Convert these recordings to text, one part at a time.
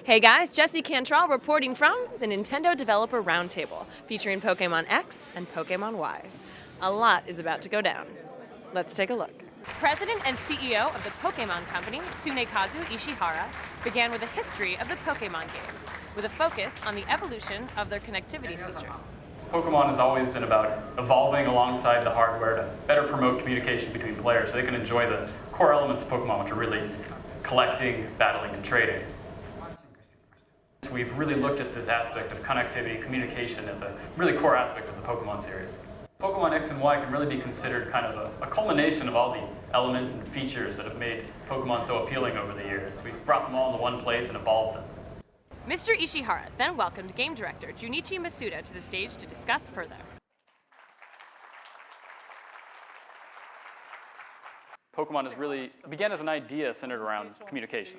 Hey guys, Jesse Cantrell reporting from the Nintendo Developer Roundtable, featuring Pokémon X and Pokémon Y. A lot is about to go down. Let's take a look. President and CEO of the Pokémon Company, Tsunekazu Ishihara, began with a history of the Pokémon games, with a focus on the evolution of their connectivity features. Pokemon has always been about evolving alongside the hardware to better promote communication between players so they can enjoy the core elements of Pokemon, which are really collecting, battling, and trading. So we've really looked at this aspect of connectivity, communication as a really core aspect of the Pokemon series. Pokemon X and Y can really be considered kind of a culmination of all the elements and features that have made Pokemon so appealing over the years. We've brought them all into one place and evolved them. Mr. Ishihara then welcomed game director Junichi Masuda to the stage to discuss further. Pokemon began as an idea centered around communication.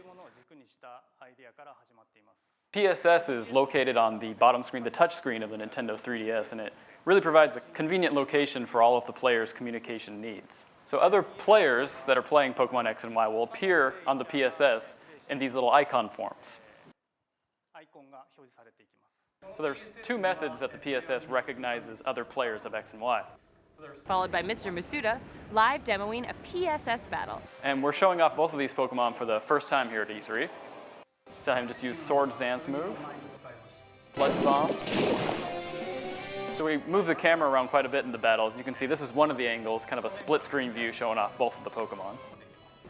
PSS is located on the bottom screen, the touch screen of the Nintendo 3DS, and it really provides a convenient location for all of the players' communication needs. So other players that are playing Pokemon X and Y will appear on the PSS in these little icon forms. So there's two methods that the PSS recognizes other players of X and Y. Followed by Mr. Masuda, live demoing a PSS battle. And we're showing off both of these Pokemon for the first time here at E3. So him just use Swords Dance move, Sludge Bomb. So we move the camera around quite a bit in the battles. You can see this is one of the angles, kind of a split screen view showing off both of the Pokemon.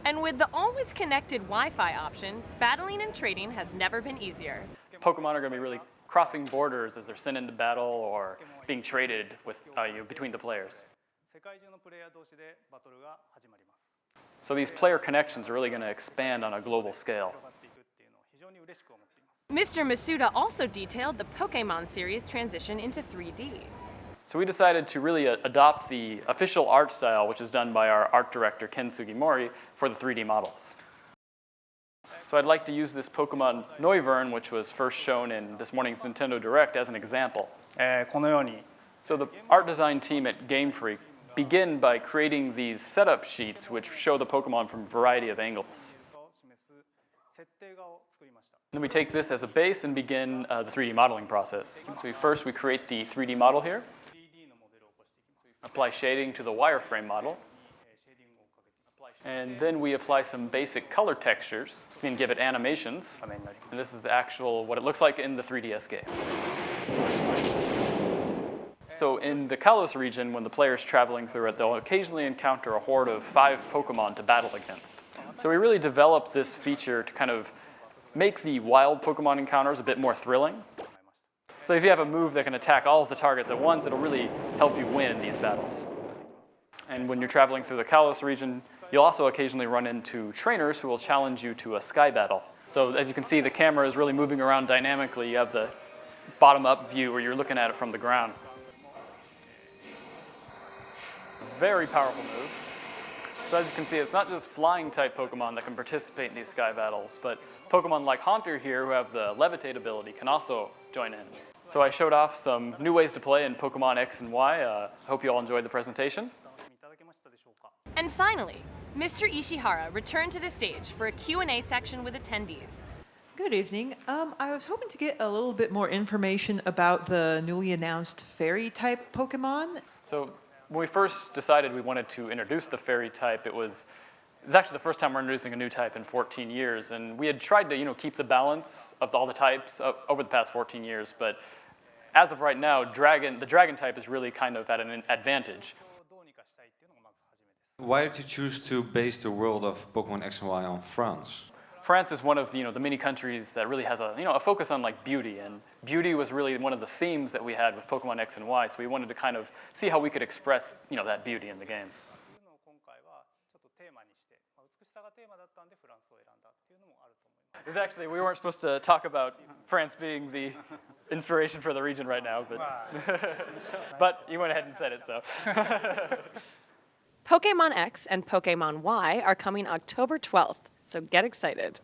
And with the always connected Wi-Fi option, battling and trading has never been easier. Pokemon are going to be really crossing borders as they're sent into battle or being traded with, between the players. So these player connections are really going to expand on a global scale. Mr. Masuda also detailed the Pokémon series transition into 3D. So we decided to really adopt the official art style, which is done by our art director, Ken Sugimori, for the 3D models. So I'd like to use this Pokemon Noivern, which was first shown in this morning's Nintendo Direct, as an example. So the art design team at Game Freak begin by creating these setup sheets which show the Pokemon from a variety of angles. Then we take this as a base and begin the 3D modeling process. So first we create the 3D model here, apply shading to the wireframe model, and then we apply some basic color textures and give it animations. And this is the actual, what it looks like in the 3DS game. So in the Kalos region, when the player is traveling through it, they'll occasionally encounter a horde of 5 Pokemon to battle against. So we really developed this feature to kind of make the wild Pokemon encounters a bit more thrilling. So if you have a move that can attack all of the targets at once, it'll really help you win in these battles. And when you're traveling through the Kalos region, you'll also occasionally run into trainers who will challenge you to a sky battle. So as you can see, the camera is really moving around dynamically. You have the bottom-up view where you're looking at it from the ground. Very powerful move. So as you can see, it's not just flying-type Pokemon that can participate in these sky battles, but Pokemon like Haunter here, who have the levitate ability, can also join in. So I showed off some new ways to play in Pokemon X and Y. Hope you all enjoyed the presentation. And finally, Mr. Ishihara returned to the stage for a Q&A section with attendees. Good evening. I was hoping to get a little bit more information about the newly announced fairy-type Pokemon. So when we first decided we wanted to introduce the fairy type, it was actually the first time we're introducing a new type in 14 years. And we had tried to keep the balance of all the types over the past 14 years. But as of right now, the dragon type is really kind of at an advantage. Why did you choose to base the world of Pokemon X and Y on France? France is one of the many countries that really has a focus on beauty, and beauty was really one of the themes that we had with Pokemon X and Y. So we wanted to kind of see how we could express that beauty in the games. We weren't supposed to talk about France being the inspiration for the region right now, but you went ahead and said it, so. Pokémon X and Pokémon Y are coming October 12th, so get excited.